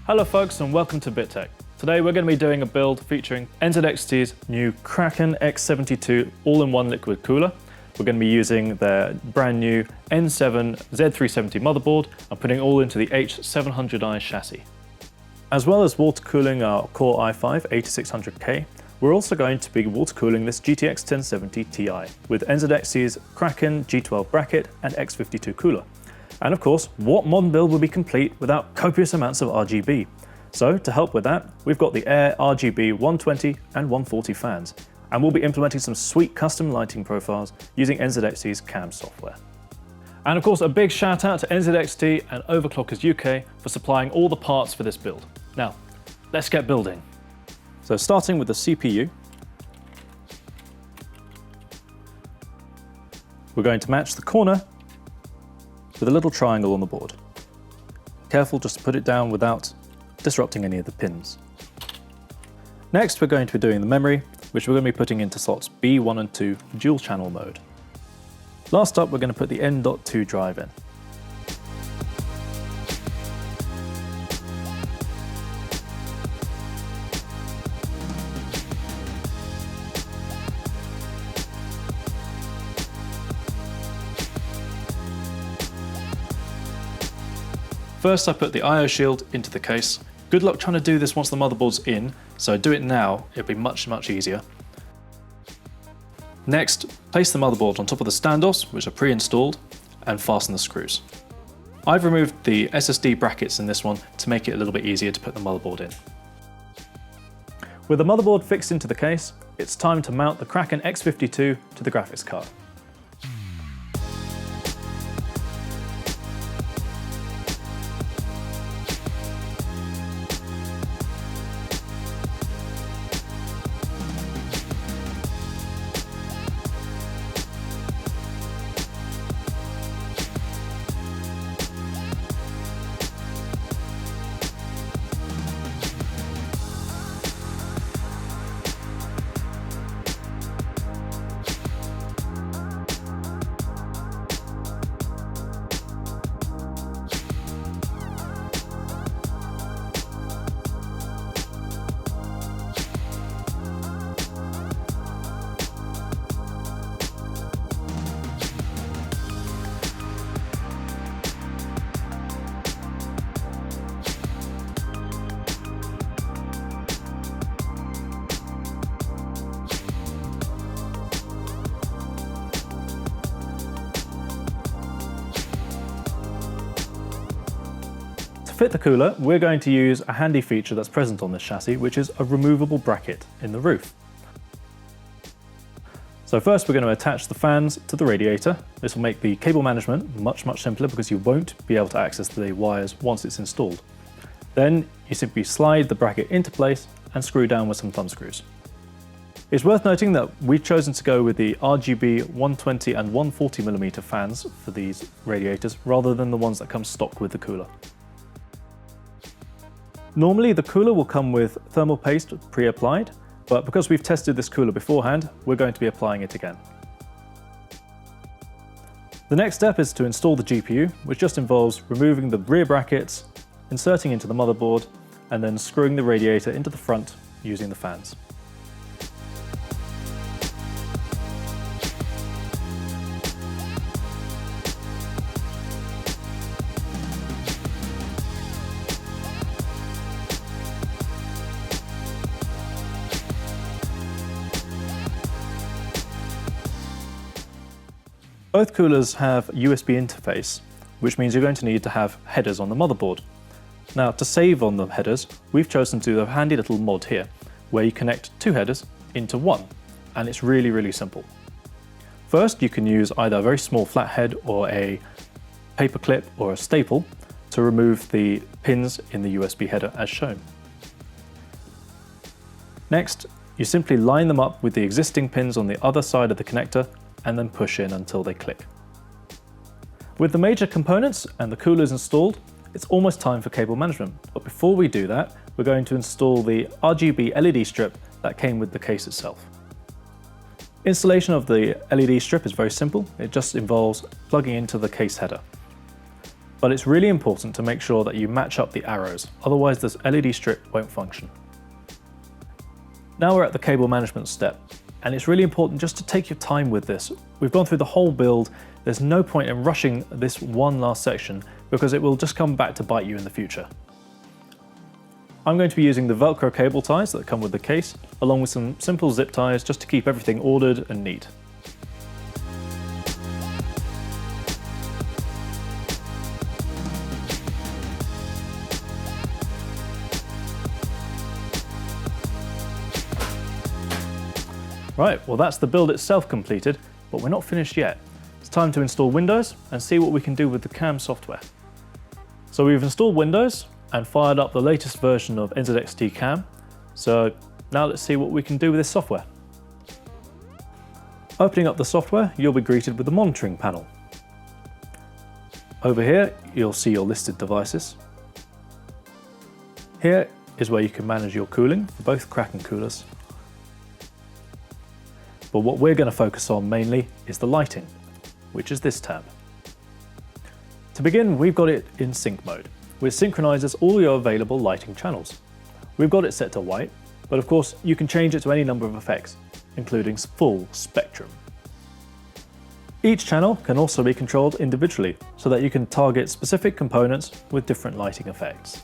Hello folks and welcome to BitTech. Today we're going to be doing a build featuring NZXT's new Kraken X72 all-in-one liquid cooler. We're going to be using their brand new N7 Z370 motherboard and putting it all into the H700i chassis. As well as water cooling our Core i5 8600K, we're also going to be water cooling this GTX 1070 Ti with NZXT's Kraken G12 bracket and X52 cooler. And of course, what modern build would be complete without copious amounts of RGB? So to help with that, we've got the Air RGB 120 and 140 fans, and we'll be implementing some sweet custom lighting profiles using NZXT's CAM software. And of course, a big shout out to NZXT and Overclockers UK for supplying all the parts for this build. Now, let's get building. So starting with the CPU, we're going to match the corner with a little triangle on the board. Careful just to put it down without disrupting any of the pins. Next, we're going to be doing the memory, which we're going to be putting into slots B1 and 2 dual channel mode. Last up, we're going to put the N.2 drive in. First, I put the I/O shield into the case. Good luck trying to do this once the motherboard's in, so do it now, it'll be much easier. Next, place the motherboard on top of the standoffs, which are pre-installed, and fasten the screws. I've removed the SSD brackets in this one to make it a little bit easier to put the motherboard in. With the motherboard fixed into the case, it's time to mount the Kraken X52 to the graphics card. To fit the cooler, we're going to use a handy feature that's present on this chassis, which is a removable bracket in the roof. So first we're going to attach the fans to the radiator. This will make the cable management much simpler because you won't be able to access the wires once it's installed. Then you simply slide the bracket into place and screw down with some thumb screws. It's worth noting that we've chosen to go with the RGB 120 and 140mm fans for these radiators rather than the ones that come stock with the cooler. Normally the cooler will come with thermal paste pre-applied, but because we've tested this cooler beforehand, we're going to be applying it again. The next step is to install the GPU, which just involves removing the rear brackets, inserting into the motherboard, and then screwing the radiator into the front using the fans. Both coolers have a USB interface, which means you're going to need to have headers on the motherboard. Now, to save on the headers, we've chosen to do a handy little mod here, where you connect two headers into one, and it's really simple. First, you can use either a very small flathead or a paper clip or a staple to remove the pins in the USB header as shown. Next, you simply line them up with the existing pins on the other side of the connector and then push in until they click. With the major components and the coolers installed, it's almost time for cable management. But before we do that, we're going to install the RGB LED strip that came with the case itself. Installation of the LED strip is very simple. It just involves plugging into the case header. but it's really important to make sure that you match up the arrows, otherwise this LED strip won't function. Now we're at the cable management step, and it's really important just to take your time with this. We've gone through the whole build, there's no point in rushing this one last section because it will just come back to bite you in the future. I'm going to be using the Velcro cable ties that come with the case, along with some simple zip ties just to keep everything ordered and neat. Right, well that's the build itself completed, but we're not finished yet. It's time to install Windows and see what we can do with the CAM software. So we've installed Windows and fired up the latest version of NZXT CAM. So now let's see what we can do with this software. Opening up the software, you'll be greeted with the monitoring panel. Over here, you'll see your listed devices. Here is where you can manage your cooling for both Kraken coolers. But what we're going to focus on mainly is the lighting, which is this tab. To begin, we've got it in sync mode, which synchronizes all your available lighting channels. We've got it set to white, but of course you can change it to any number of effects, including full spectrum. Each channel can also be controlled individually, so that you can target specific components with different lighting effects.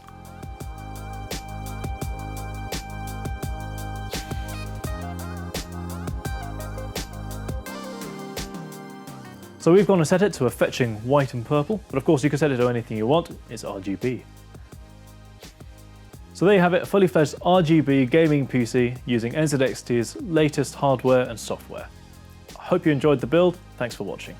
So we've gone and set it to a fetching white and purple, but of course you can set it to anything you want, it's RGB. So there you have it, a fully fledged RGB gaming PC using NZXT's latest hardware and software. I hope you enjoyed the build, thanks for watching.